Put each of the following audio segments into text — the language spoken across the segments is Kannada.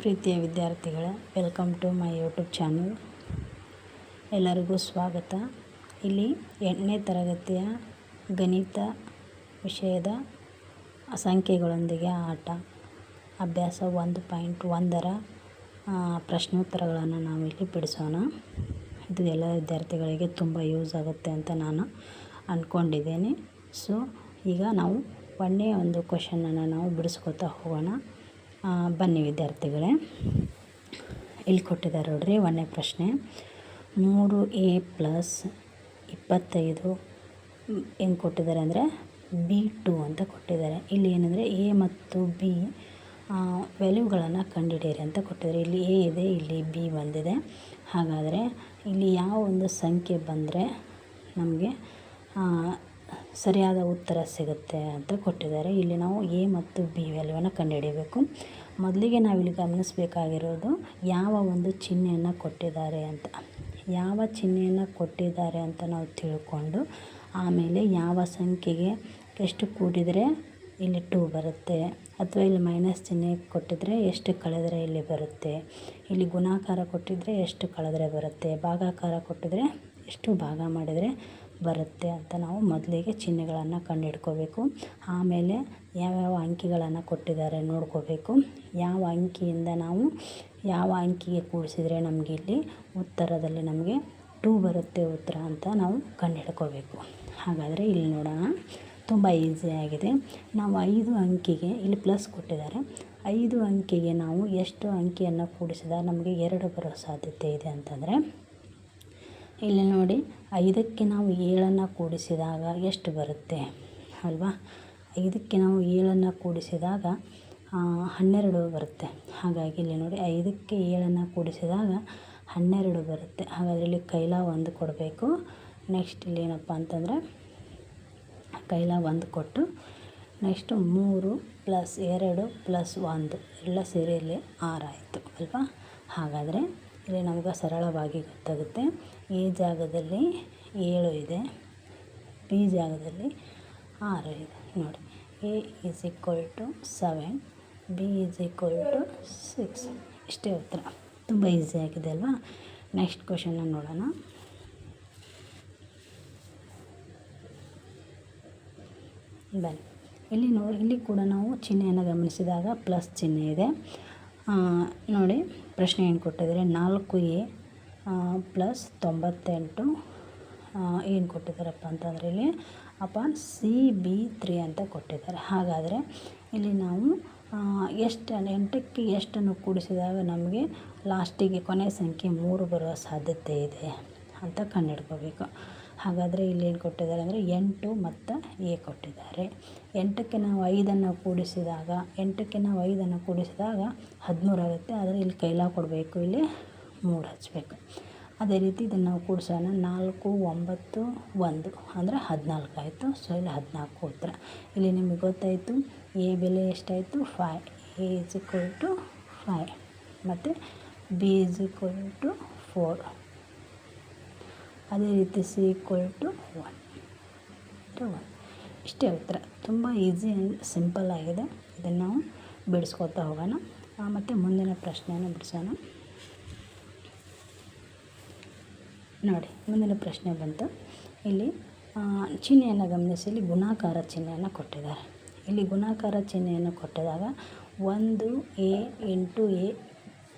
ಪ್ರೀತಿಯ ವಿದ್ಯಾರ್ಥಿಗಳೇ, welcome to my YouTube channel. ಎಲ್ಲರಿಗೂ ಸ್ವಾಗತ. ಇಲ್ಲಿ 8ನೇ ತರಗತಿಯ ಗಣಿತ ವಿಷಯದ ಸಂಖ್ಯೆಗಳೊಂದಿಗೆ ಆಟ ಅಭ್ಯಾಸ 1.1ರ ಪ್ರಶ್ನೋತ್ತರಗಳನ್ನು ನಾವು ಇಲ್ಲಿ ಬಿಡಿಸೋಣ. ಇದು ಎಲ್ಲ ವಿದ್ಯಾರ್ಥಿಗಳಿಗೆ ತುಂಬ ಯೂಸ್ ಆಗುತ್ತೆ ಅಂತ ನಾನು ಅಂದ್ಕೊಂಡಿದ್ದೇನೆ. ಸೊ ಈಗ ನಾವು ಒಂದೇ ಒಂದು ಕ್ವಶನನ್ನು ನಾವು ಬಿಡಿಸ್ಕೊತಾ ಹೋಗೋಣ. ಬನ್ನಿ ವಿದ್ಯಾರ್ಥಿಗಳೇ, ಇಲ್ಲಿ ಕೊಟ್ಟಿದ್ದಾರೆ ನೋಡ್ರಿ. ಒಂದನೇ ಪ್ರಶ್ನೆ, 3a + 25 ಏನು ಕೊಟ್ಟಿದ್ದಾರೆ ಅಂದರೆ B2 ಅಂತ ಕೊಟ್ಟಿದ್ದಾರೆ. ಇಲ್ಲಿ ಏನಂದರೆ ಎ ಮತ್ತು ಬಿ ವ್ಯಾಲ್ಯೂಗಳನ್ನು ಕಂಡುಹಿಡಿಯಿರಿ ಅಂತ ಕೊಟ್ಟಿದ್ದಾರೆ. ಇಲ್ಲಿ ಎ ಇದೆ, ಇಲ್ಲಿ ಬಿ ಬಂದಿದೆ. ಹಾಗಾದರೆ ಇಲ್ಲಿ ಯಾವ ಒಂದು ಸಂಖ್ಯೆ ಬಂದರೆ ನಮಗೆ ಸರಿಯಾದ ಉತ್ತರ ಸಿಗುತ್ತೆ ಅಂತ ಕೊಟ್ಟಿದ್ದಾರೆ. ಇಲ್ಲಿ ನಾವು ಎ ಮತ್ತು ಬಿ ವ್ಯಾಲ್ಯೂವನ್ನು ಕಂಡುಹಿಡಿಯಬೇಕು. ಮೊದಲಿಗೆ ನಾವಿಲ್ಲಿ ಗಮನಿಸಬೇಕಾಗಿರೋದು ಯಾವ ಒಂದು ಚಿಹ್ನೆಯನ್ನು ಕೊಟ್ಟಿದ್ದಾರೆ ಅಂತ. ಯಾವ ಚಿಹ್ನೆಯನ್ನು ಕೊಟ್ಟಿದ್ದಾರೆ ಅಂತ ನಾವು ತಿಳ್ಕೊಂಡು ಆಮೇಲೆ ಯಾವ ಸಂಖ್ಯೆಗೆ ಎಷ್ಟು ಕೂಡಿದರೆ ಇಲ್ಲಿ 2 ಬರುತ್ತೆ, ಅಥವಾ ಇಲ್ಲಿ ಮೈನಸ್ ಚಿಹ್ನೆ ಕೊಟ್ಟಿದ್ರೆ ಎಷ್ಟು ಕಳೆದರೆ ಇಲ್ಲಿ ಬರುತ್ತೆ, ಇಲ್ಲಿ ಗುಣಾಕಾರ ಕೊಟ್ಟಿದ್ದರೆ ಎಷ್ಟು ಕಳೆದರೆ ಬರುತ್ತೆ, ಭಾಗಾಕಾರ ಕೊಟ್ಟಿದ್ರೆ ಎಷ್ಟು ಭಾಗ ಮಾಡಿದರೆ ಬರುತ್ತೆ ಅಂತ ನಾವು ಮೊದಲಿಗೆ ಚಿಹ್ನೆಗಳನ್ನು ಕಂಡುಹಿಡ್ಕೋಬೇಕು. ಆಮೇಲೆ ಯಾವ್ಯಾವ ಅಂಕಿಗಳನ್ನು ಕೊಟ್ಟಿದ್ದಾರೆ ನೋಡ್ಕೋಬೇಕು. ಯಾವ ಅಂಕಿಯಿಂದ ನಾವು ಯಾವ ಅಂಕಿಗೆ ಕೂಡಿಸಿದರೆ ನಮಗೆ ಇಲ್ಲಿ ಉತ್ತರದಲ್ಲಿ ನಮಗೆ 2 ಬರುತ್ತೆ ಉತ್ತರ ಅಂತ ನಾವು ಕಂಡುಹಿಡ್ಕೋಬೇಕು. ಹಾಗಾದರೆ ಇಲ್ಲಿ ನೋಡೋಣ, ತುಂಬ ಈಸಿಯಾಗಿದೆ. ನಾವು 5 ಅಂಕಿಗೆ ಇಲ್ಲಿ ಪ್ಲಸ್ ಕೊಟ್ಟಿದ್ದಾರೆ. 5 ಅಂಕಿಗೆ ನಾವು ಎಷ್ಟು ಅಂಕಿಯನ್ನು ಕೂಡಿಸಿದಾಗ ನಮಗೆ 2 ಬರೋ ಸಾಧ್ಯತೆ ಇದೆ ಅಂತಂದರೆ, ಇಲ್ಲಿ ನೋಡಿ, 5ಕ್ಕೆ ನಾವು 7ನ್ನು ಕೂಡಿಸಿದಾಗ ಎಷ್ಟು ಬರುತ್ತೆ ಅಲ್ವಾ? 5ಕ್ಕೆ ನಾವು 7ನ್ನು ಕೂಡಿಸಿದಾಗ 12 ಬರುತ್ತೆ. ಹಾಗಾಗಿ ಇಲ್ಲಿ ನೋಡಿ, 5ಕ್ಕೆ 7ನ್ನು ಕೂಡಿಸಿದಾಗ 12 ಬರುತ್ತೆ. ಹಾಗಾದರೆ ಇಲ್ಲಿ ಕೈಲ 1 ಕೊಡಬೇಕು. ನೆಕ್ಸ್ಟ್ ಇಲ್ಲಿ ಏನಪ್ಪ ಅಂತಂದರೆ ಕೈಲ 1 ಕೊಟ್ಟು ನೆಕ್ಸ್ಟು 3 + 2 + 1 ಎಲ್ಲ ಸೇರಿ ಇಲ್ಲಿ 6 ಆಯಿತು ಅಲ್ವಾ? ಹಾಗಾದರೆ ಇಲ್ಲಿ ನಮಗೆ ಸರಳವಾಗಿ ಗೊತ್ತಾಗುತ್ತೆ. ಎ ಜಾಗದಲ್ಲಿ 7 ಇದೆ, ಬಿ ಜಾಗದಲ್ಲಿ 6 ಇದೆ. ನೋಡಿ, ಎ = 7, ಬಿ = 6. ಇಷ್ಟೇ ಉತ್ತರ. ತುಂಬ ಈಸಿ ಆಗಿದೆ ಅಲ್ವಾ? ನೆಕ್ಸ್ಟ್ ಕ್ವಶನ್ನ ನೋಡೋಣ. ಬನ್ನಿ, ಇಲ್ಲಿ ಕೂಡ ನಾವು ಚಿಹ್ನೆಯನ್ನು ಗಮನಿಸಿದಾಗ ಪ್ಲಸ್ ಚಿಹ್ನೆ ಇದೆ. ನೋಡಿ, ಪ್ರಶ್ನೆ ಏನು ಕೊಟ್ಟಿದ್ದಾರೆ, 4a + 98 ಏನು ಕೊಟ್ಟಿದ್ದಾರಪ್ಪ ಅಂತಂದರೆ ಇಲ್ಲಿ ಅಪಾನ್ CB3 ಅಂತ ಕೊಟ್ಟಿದ್ದಾರೆ. ಹಾಗಾದರೆ ಇಲ್ಲಿ ನಾವು 8ಕ್ಕೆ ಎಷ್ಟನ್ನು ಕೂಡಿಸಿದಾಗ ನಮಗೆ ಲಾಸ್ಟಿಗೆ ಕೊನೆ ಸಂಖ್ಯೆ 3 ಬರುವ ಸಾಧ್ಯತೆ ಇದೆ ಅಂತ ಕಂಡುಹಿಡ್ಕೋಬೇಕು. ಹಾಗಾದರೆ ಇಲ್ಲಿ ಏನು ಕೊಟ್ಟಿದ್ದಾರೆ ಅಂದರೆ 8 ಮತ್ತು a ಕೊಟ್ಟಿದ್ದಾರೆ. 8ಕ್ಕೆ ನಾವು 5ನ್ನು ಕೂಡಿಸಿದಾಗ 13 ಆಗುತ್ತೆ. ಆದರೆ ಇಲ್ಲಿ ಕೈಲ ಕೊಡಬೇಕು, ಇಲ್ಲಿ 3 ಹಚ್ಚಬೇಕು. ಅದೇ ರೀತಿ ಇದನ್ನು ನಾವು ಕೂಡಿಸೋಣ. 4, 9, 1 ಅಂದರೆ 14 ಆಯಿತು. ಸೊ ಇಲ್ಲಿ 14 ಉತ್ತರ. ಇಲ್ಲಿ ನಿಮಗೆ ಗೊತ್ತಾಯಿತು ಎ ಬೆಲೆ ಎಷ್ಟಾಯಿತು, 5. ಎ = 5 ಮತ್ತು ಬಿ = 4. ಅದೇ ರೀತಿ ಸಿ = 1. ಇಷ್ಟೇ ಉತ್ತರ. ತುಂಬ ಈಸಿ ಆ್ಯಂಡ್ ಸಿಂಪಲ್ ಆಗಿದೆ. ಇದನ್ನು ನಾವು ಬಿಡಿಸ್ಕೊತಾ ಹೋಗೋಣ. ಮತ್ತು ಮುಂದಿನ ಪ್ರಶ್ನೆಯನ್ನು ಬಿಡಿಸೋಣ. ನೋಡಿ, ಮುಂದಿನ ಪ್ರಶ್ನೆ ಬಂತು. ಇಲ್ಲಿ ಚಿಹ್ನೆಯನ್ನು ಗಮನಿಸಿ. ಇಲ್ಲಿ ಗುಣಾಕಾರ ಚಿಹ್ನೆಯನ್ನು ಕೊಟ್ಟಿದ್ದಾರೆ. ಇಲ್ಲಿ ಗುಣಾಕಾರ ಚಿಹ್ನೆಯನ್ನು ಕೊಟ್ಟಿದಾಗ 1a × a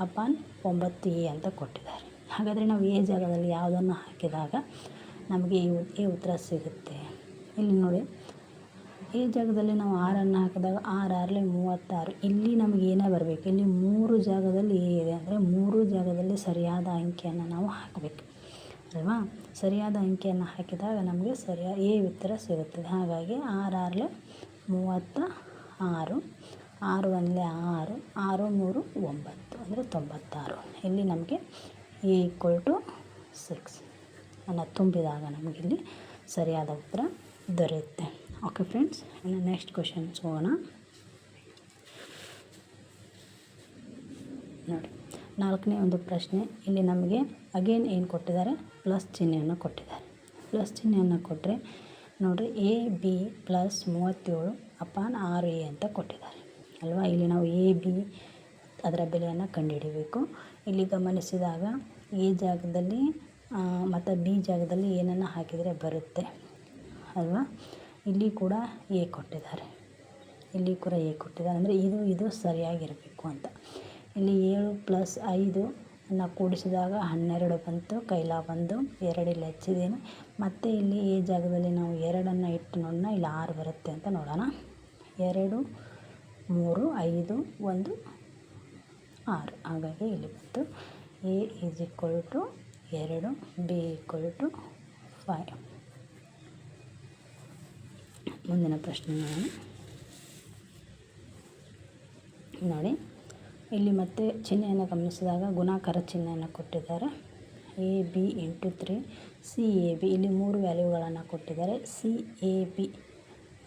ಅಪಾನ್ 9a ಅಂತ ಕೊಟ್ಟಿದ್ದಾರೆ. ಹಾಗಾದರೆ ನಾವು ಎ ಜಾಗದಲ್ಲಿ ಯಾವುದನ್ನು ಹಾಕಿದಾಗ ನಮಗೆ ಈ ಉತ್ತರ ಸಿಗುತ್ತೆ. ಇಲ್ಲಿ ನೋಡಿ, ಎ ಜಾಗದಲ್ಲಿ ನಾವು 6ನ್ನು ಹಾಕಿದಾಗ 6 × 36. ಇಲ್ಲಿ ನಮಗೆ ಏನೇ ಬರಬೇಕು, ಇಲ್ಲಿ 3 ಜಾಗದಲ್ಲಿ ಎ ಇದೆ ಅಂದರೆ 3 ಜಾಗದಲ್ಲಿ ಸರಿಯಾದ ಅಂಕಿಯನ್ನು ನಾವು ಹಾಕಬೇಕು ಅಲ್ವಾ? ಸರಿಯಾದ ಅಂಕಿಯನ್ನು ಹಾಕಿದಾಗ ನಮಗೆ ಎ ಉತ್ತರ ಸಿಗುತ್ತದೆ. ಹಾಗಾಗಿ 6 × 36, 6 × 1 6, 6 × 3 9 ಅಂದರೆ 96. ಇಲ್ಲಿ ನಮಗೆ ಎ = 6 ಅನ್ನು ತುಂಬಿದಾಗ ನಮಗಿಲ್ಲಿ ಸರಿಯಾದ ಉತ್ತರ ದೊರೆಯುತ್ತೆ. ಓಕೆ ಫ್ರೆಂಡ್ಸ್, ಇನ್ನು ನೆಕ್ಸ್ಟ್ ಕ್ವಶನ್ಸ್ ಹೋಗೋಣ. ನೋಡಿ, 4ನೇ ಒಂದು ಪ್ರಶ್ನೆ. ಇಲ್ಲಿ ನಮಗೆ ಅಗೇನ್ ಏನು ಕೊಟ್ಟಿದ್ದಾರೆ, ಪ್ಲಸ್ ಚಿಹ್ನೆಯನ್ನು ಕೊಟ್ಟಿದ್ದಾರೆ. ಪ್ಲಸ್ ಚಿಹ್ನೆಯನ್ನು ಕೊಟ್ಟರೆ ನೋಡಿರಿ, ಎ ಬಿ + 37 ಅಪಾನ್ 6a ಅಂತ ಕೊಟ್ಟಿದ್ದಾರೆ ಅಲ್ವಾ? ಇಲ್ಲಿ ನಾವು ಎ ಬಿ ಅದರ ಬೆಲೆಯನ್ನು ಕಂಡುಹಿಡಿಯಬೇಕು. ಇಲ್ಲಿ ಗಮನಿಸಿದಾಗ ಎ ಜಾಗದಲ್ಲಿ ಮತ್ತು ಬಿ ಜಾಗದಲ್ಲಿ ಏನನ್ನು ಹಾಕಿದರೆ ಬರುತ್ತೆ ಅಲ್ವಾ. ಇಲ್ಲಿ ಕೂಡ ಎ ಕೊಟ್ಟಿದ್ದಾರೆ, ಇಲ್ಲಿ ಕೂಡ ಎ ಕೊಟ್ಟಿದ್ದಾರೆ, ಅಂದರೆ ಇದು ಸರಿಯಾಗಿರಬೇಕು ಅಂತ. ಇಲ್ಲಿ 7 + 5 ಅನ್ನು ಕೂಡಿಸಿದಾಗ 12 ಬಂತು, ಕೈಲ 1, 2 ಇಲ್ಲಿ ಹಚ್ಚಿದ್ದೀನಿ. ಮತ್ತು ಇಲ್ಲಿ ಎ ಜಾಗದಲ್ಲಿ ನಾವು 2ಅನ್ನು ಇಟ್ಟು ನೋಡೋಣ, ಇಲ್ಲಿ 6 ಬರುತ್ತೆ ಅಂತ ನೋಡೋಣ. 2, 3, 5, 1, 6. ಹಾಗಾಗಿ ಇಲ್ಲಿ ಬಂತು A = 2, B = 5. ಮುಂದಿನ ಪ್ರಶ್ನೆ ನೋಡಿ. ಇಲ್ಲಿ ಮತ್ತೆ ಚಿಹ್ನೆಯನ್ನು ಗಮನಿಸಿದಾಗ ಗುಣಾಕಾರ ಚಿಹ್ನೆಯನ್ನು ಕೊಟ್ಟಿದ್ದಾರೆ. AB × 3 CAB. ಇಲ್ಲಿ 3 ವ್ಯಾಲ್ಯೂಗಳನ್ನು ಕೊಟ್ಟಿದ್ದಾರೆ. CAB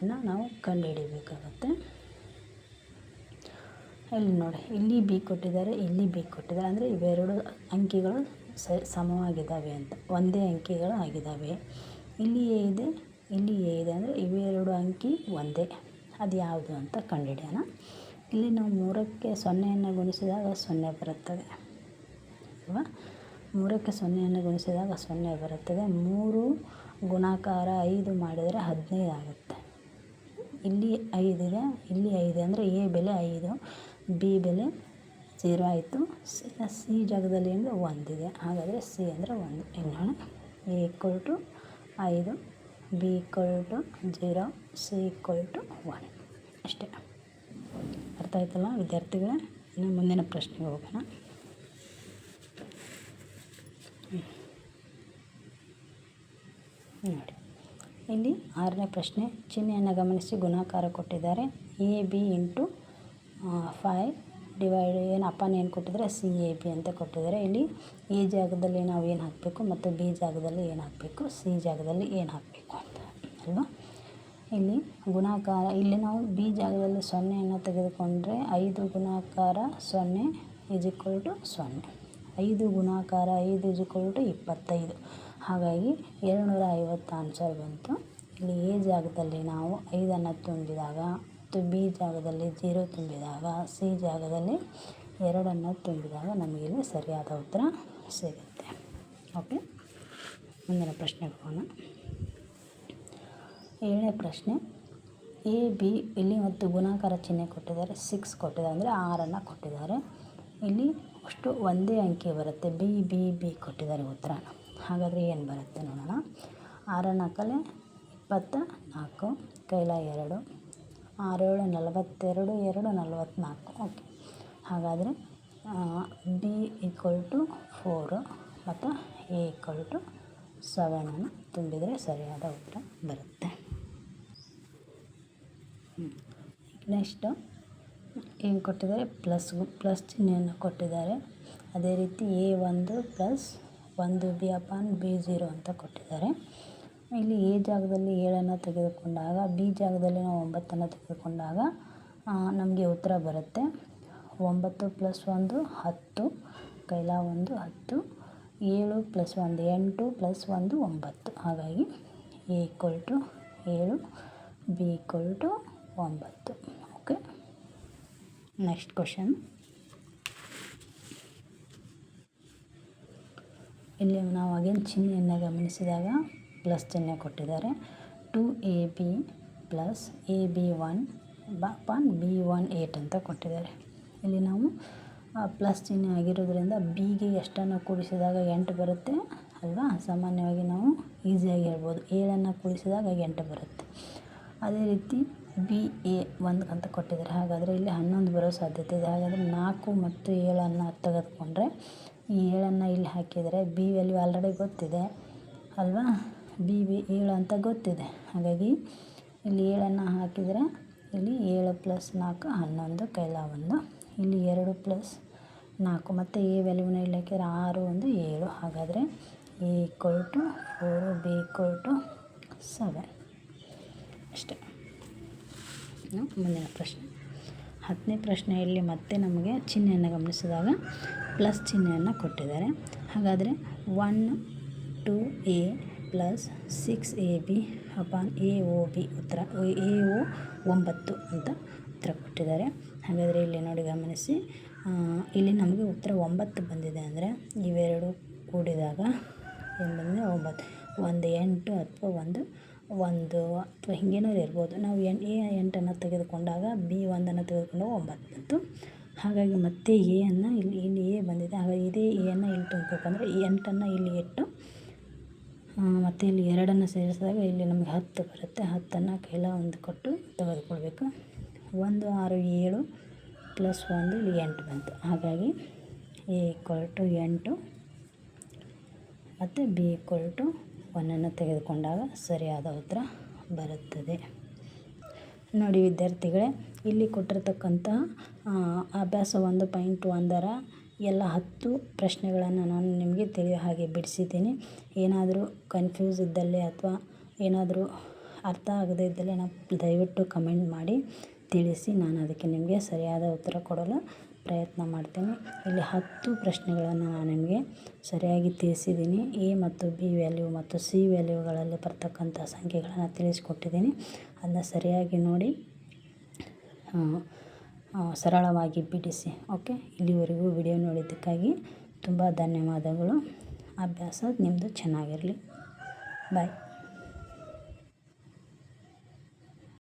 ಅನ್ನು ನಾವು ಕಂಡುಹಿಡಿಯಬೇಕಾಗತ್ತೆ. ಇಲ್ಲಿ ನೋಡಿ, ಇಲ್ಲಿ ಬಿ ಕೊಟ್ಟಿದ್ದಾರೆ, ಇಲ್ಲಿ ಬಿ ಕೊಟ್ಟಿದ್ದಾರೆ, ಅಂದರೆ ಇವೆರಡು ಅಂಕಿಗಳು ಸಮವಾಗಿದ್ದಾವೆ ಅಂತ, ಒಂದೇ ಅಂಕಿಗಳು ಆಗಿದ್ದಾವೆ. ಇಲ್ಲಿ ಎ ಇದೆ, ಇಲ್ಲಿ ಎ ಇದೆ, ಅಂದರೆ ಇವೆರಡು ಅಂಕಿ ಒಂದೇ. ಅದು ಯಾವುದು ಅಂತ ಕಂಡುಹಿಡಿಯೋಣ. ಇಲ್ಲಿ ನಾವು 3ಕ್ಕೆ 0ಯನ್ನು ಗುಣಿಸಿದಾಗ 0 ಬರುತ್ತದೆ ಅಲ್ವಾ. 3ಕ್ಕೆ 0ಯನ್ನು ಗುಣಿಸಿದಾಗ 0 ಬರುತ್ತದೆ. 3 ಗುಣಾಕಾರ 5 ಮಾಡಿದರೆ 15 ಆಗುತ್ತೆ. ಇಲ್ಲಿ 5 ಇದೆ, ಇಲ್ಲಿ 5, ಅಂದರೆ ಎ ಬೆಲೆ 5, ಬಿ ಬೆಲೆ 0 ಆಯಿತು. ಸಿ ಜಾಗದಲ್ಲಿ ಅಂದರೆ 1 ಇದೆ, ಹಾಗಾದರೆ ಸಿ ಅಂದರೆ 1. ಇನ್ನೋಣ ಎ = 5, ಬಿ = 0, ಸಿ = 1. ಅಷ್ಟೇ. ಅರ್ಥ ಆಯ್ತಲ್ಲ ವಿದ್ಯಾರ್ಥಿಗಳೇ. ಇನ್ನು ಮುಂದಿನ ಪ್ರಶ್ನೆಗೆ ಹೋಗೋಣ. ನೋಡಿ, ಇಲ್ಲಿ 6ನೇ ಪ್ರಶ್ನೆ. ಚಿಹ್ನೆಯನ್ನು ಗಮನಿಸಿ ಗುಣಾಕಾರ ಕೊಟ್ಟಿದ್ದಾರೆ. AB × 5 ಏನು ಕೊಟ್ಟಿದ್ದಾರೆ, CAB ಅಂತ ಕೊಟ್ಟಿದ್ದಾರೆ. ಇಲ್ಲಿ ಎ ಜಾಗದಲ್ಲಿ ನಾವು ಏನು ಹಾಕಬೇಕು ಮತ್ತು ಬಿ ಜಾಗದಲ್ಲಿ ಏನು ಹಾಕಬೇಕು, ಸಿ ಜಾಗದಲ್ಲಿ ಏನು ಹಾಕಬೇಕು ಅಂತ ಅಲ್ವಾ. ಇಲ್ಲಿ ಗುಣಾಕಾರ, ಇಲ್ಲಿ ನಾವು ಬಿ ಜಾಗದಲ್ಲಿ 0ಯನ್ನು ತೆಗೆದುಕೊಂಡ್ರೆ 5 ಗುಣಾಕಾರ 0 = 0. 5 ಗುಣಾಕಾರ 5 = 25. ಹಾಗಾಗಿ 250 ಆನ್ಸರ್ ಬಂತು. ಇಲ್ಲಿ ಎ ಜಾಗದಲ್ಲಿ ನಾವು 5ಅನ್ನು ತುಂಬಿದಾಗ ಮತ್ತು ಬಿ ಜಾಗದಲ್ಲಿ 0 ತುಂಬಿದಾಗ, ಸಿ ಜಾಗದಲ್ಲಿ 2ಅನ್ನು ತುಂಬಿದಾಗ ನಮಗೆ ಇಲ್ಲಿ ಸರಿಯಾದ ಉತ್ತರ ಸಿಗುತ್ತೆ. ಓಕೆ, ಮುಂದಿನ ಪ್ರಶ್ನೆಗೆ ಹೋಗೋಣ. 7ನೇ ಪ್ರಶ್ನೆ. ಎ ಬಿ ಇಲ್ಲಿ ಮತ್ತು ಗುಣಾಕಾರ ಚಿಹ್ನೆ ಕೊಟ್ಟಿದ್ದಾರೆ. 6 ಕೊಟ್ಟಿದ್ದಾರೆ, ಅಂದರೆ 6ಅನ್ನು ಕೊಟ್ಟಿದ್ದಾರೆ. ಇಲ್ಲಿ ಅಷ್ಟು ಒಂದೇ ಅಂಕಿ ಬರುತ್ತೆ. ಬಿ ಕೊಟ್ಟಿದ್ದಾರೆ ಉತ್ತರನ. ಹಾಗಾದರೆ ಏನು ಬರುತ್ತೆ ನೋಡೋಣ. 6 4 24, ಕೈಲ 2, 6 7 42, 2 44. ಓಕೆ, ಹಾಗಾದರೆ ಬಿ = 4 ಮತ್ತು ಎ = 7ಅನ್ನು ತುಂಬಿದರೆ ಸರಿಯಾದ ಉತ್ತರ ಬರುತ್ತೆ. ನೆಕ್ಸ್ಟು ಏನು ಕೊಟ್ಟಿದ್ದಾರೆ, ಪ್ಲಸ್ ಚಿಹ್ನೆಯನ್ನು ಕೊಟ್ಟಿದ್ದಾರೆ. ಅದೇ ರೀತಿ A1 + 1B/B0 ಅಂತ ಕೊಟ್ಟಿದ್ದಾರೆ. ಇಲ್ಲಿ ಎ ಜಾಗದಲ್ಲಿ 7ಅನ್ನು ತೆಗೆದುಕೊಂಡಾಗ, ಬಿ ಜಾಗದಲ್ಲಿ ನಾವು 9ಅನ್ನು ತೆಗೆದುಕೊಂಡಾಗ ನಮಗೆ ಉತ್ತರ ಬರುತ್ತೆ. 9 + 1 10, ಕೈಲ 1 10, 7 + 1 8 + 1 9. ಹಾಗಾಗಿ A = 7, B = 9. Okay, next question. ಇಲ್ಲಿ ನಾವು ಅಗೇನ್ ಚಿಹ್ನೆಯನ್ನು ಗಮನಿಸಿದಾಗ ಪ್ಲಸ್ ಚಿಹ್ನೆ ಕೊಟ್ಟಿದ್ದಾರೆ. 2AB + AB1/B1 8 ಅಂತ ಕೊಟ್ಟಿದ್ದಾರೆ. ಇಲ್ಲಿ ನಾವು ಪ್ಲಸ್ ಚಿಹ್ನೆ ಆಗಿರೋದ್ರಿಂದ ಬಿಗೆ ಎಷ್ಟನ್ನು ಕೂಡಿಸಿದಾಗ 8 ಬರುತ್ತೆ ಅಲ್ವಾ. ಸಾಮಾನ್ಯವಾಗಿ ನಾವು ಈಸಿಯಾಗಿ ಹೇಳ್ಬೋದು, 7ಅನ್ನು ಕೂಡಿಸಿದಾಗ 8 ಬರುತ್ತೆ. ಅದೇ ರೀತಿ BA1 ಅಂತ ಕೊಟ್ಟಿದ್ದಾರೆ. ಹಾಗಾದರೆ ಇಲ್ಲಿ 11 ಬರೋ ಸಾಧ್ಯತೆ ಇದೆ. ಹಾಗಾದರೆ 4 ಮತ್ತು 7ಅನ್ನು ತೆಗೆದುಕೊಂಡ್ರೆ, ಈ 7ಅನ್ನು ಇಲ್ಲಿ ಹಾಕಿದರೆ ಬಿ ವ್ಯಾಲ್ಯೂ ಆಲ್ರೆಡಿ ಗೊತ್ತಿದೆ ಅಲ್ವಾ. ಬಿ 7 ಅಂತ ಗೊತ್ತಿದೆ. ಹಾಗಾಗಿ ಇಲ್ಲಿ 7ಅನ್ನು ಹಾಕಿದರೆ ಇಲ್ಲಿ 7 + 4 11, ಕೈಲ 1. ಇಲ್ಲಿ 2 + 4 ಮತ್ತು ಎ ವ್ಯಾಲ್ಯೂನ ಇಲ್ಲಿ ಹಾಕಿದರೆ 6 1 7. ಹಾಗಾದರೆ ಎ = 4, ಬಿ = 7. ಅಷ್ಟೇ. ಮುಂದಿನ ಪ್ರಶ್ನೆ. 10ನೇ ಪ್ರಶ್ನೆಯಲ್ಲಿ ಮತ್ತೆ ನಮಗೆ ಚಿಹ್ನೆಯನ್ನು ಗಮನಿಸಿದಾಗ ಪ್ಲಸ್ ಚಿಹ್ನೆಯನ್ನು ಕೊಟ್ಟಿದ್ದಾರೆ. ಹಾಗಾದರೆ 1/2A + 6AB/AOB ಉತ್ತರ AO 9 ಅಂತ ಉತ್ತರ ಕೊಟ್ಟಿದ್ದಾರೆ. ಹಾಗಾದರೆ ಇಲ್ಲಿ ನೋಡಿ ಗಮನಿಸಿ, ಇಲ್ಲಿ ನಮಗೆ ಉತ್ತರ 9 ಬಂದಿದೆ ಅಂದರೆ ಇವೆರಡು ಕೂಡಿದಾಗ ಏನು ಬಂದಿದೆ 9. ಒಂದು 8 ಅಥವಾ ಒಂದು ಅಥವಾ ಹಿಂಗೇನಾದ್ರು ಇರ್ಬೋದು. ನಾವು ಎ 8 ತೆಗೆದುಕೊಂಡಾಗ ಬಿ 1 ತೆಗೆದುಕೊಂಡಾಗ 9 ಬಂತು. ಹಾಗಾಗಿ ಮತ್ತೆ ಎಯನ್ನು ಇಲ್ಲಿ ಎ ಬಂದಿದೆ. ಹಾಗಾಗಿ ಇದೇ ಎಯನ್ನು ಇಲ್ಲಿ ತುಂಬಬೇಕಂದ್ರೆ 8 ಇಲ್ಲಿ ಇಟ್ಟು ಮತ್ತು ಇಲ್ಲಿ 2 ಸೇರಿಸಿದಾಗ ಇಲ್ಲಿ ನಮಗೆ 10 ಬರುತ್ತೆ. 10 ಕೈಲ ಒಂದು ಕೊಟ್ಟು ತೆಗೆದುಕೊಳ್ಬೇಕು. 1 6 7 ಪ್ಲಸ್ 1 ಇಲ್ಲಿ 8 ಬಂತು. ಹಾಗಾಗಿ ಎ = 8 ಮತ್ತು ಬಿ = 1 ತೆಗೆದುಕೊಂಡಾಗ ಸರಿಯಾದ ಉತ್ತರ ಬರುತ್ತದೆ. ನೋಡಿ ವಿದ್ಯಾರ್ಥಿಗಳೇ, ಇಲ್ಲಿ ಕೊಟ್ಟಿರ್ತಕ್ಕಂತಹ ಅಭ್ಯಾಸ 1.1 ಎಲ್ಲ 10 ಪ್ರಶ್ನೆಗಳನ್ನು ನಾನು ನಿಮಗೆ ತಿಳಿಯೋ ಹಾಗೆ ಬಿಡಿಸಿದ್ದೀನಿ. ಏನಾದರೂ ಕನ್ಫ್ಯೂಸ್ ಇದ್ದಲ್ಲಿ ಅಥವಾ ಏನಾದರೂ ಅರ್ಥ ಆಗದೇ ಇದ್ದಲ್ಲಿ ದಯವಿಟ್ಟು ಕಮೆಂಟ್ ಮಾಡಿ ತಿಳಿಸಿ. ನಾನು ಅದಕ್ಕೆ ನಿಮಗೆ ಸರಿಯಾದ ಉತ್ತರ ಕೊಡಲು ಪ್ರಯತ್ನ ಮಾಡ್ತೀನಿ. ಇಲ್ಲಿ 10 ಪ್ರಶ್ನೆಗಳನ್ನು ನಾನು ನಿಮಗೆ ಸರಿಯಾಗಿ ತಿಳಿಸಿದ್ದೀನಿ. ಎ ಮತ್ತು ಬಿ ವ್ಯಾಲ್ಯೂ ಮತ್ತು ಸಿ ವ್ಯಾಲ್ಯೂಗಳಲ್ಲಿ ಬರ್ತಕ್ಕಂಥ ಸಂಖ್ಯೆಗಳನ್ನು ತಿಳಿಸ್ಕೊಟ್ಟಿದ್ದೀನಿ. ಅದನ್ನ ಸರಿಯಾಗಿ ನೋಡಿ ಸರಳವಾಗಿ ಬಿಡಿಸಿ. ಓಕೆ, ಇಲ್ಲಿವರೆಗೂ ವಿಡಿಯೋ ನೋಡಿದ್ದಕ್ಕಾಗಿ ತುಂಬ ಧನ್ಯವಾದಗಳು. ಅಭ್ಯಾಸ ನಿಮ್ಮದು ಚೆನ್ನಾಗಿರಲಿ. ಬಾಯ್.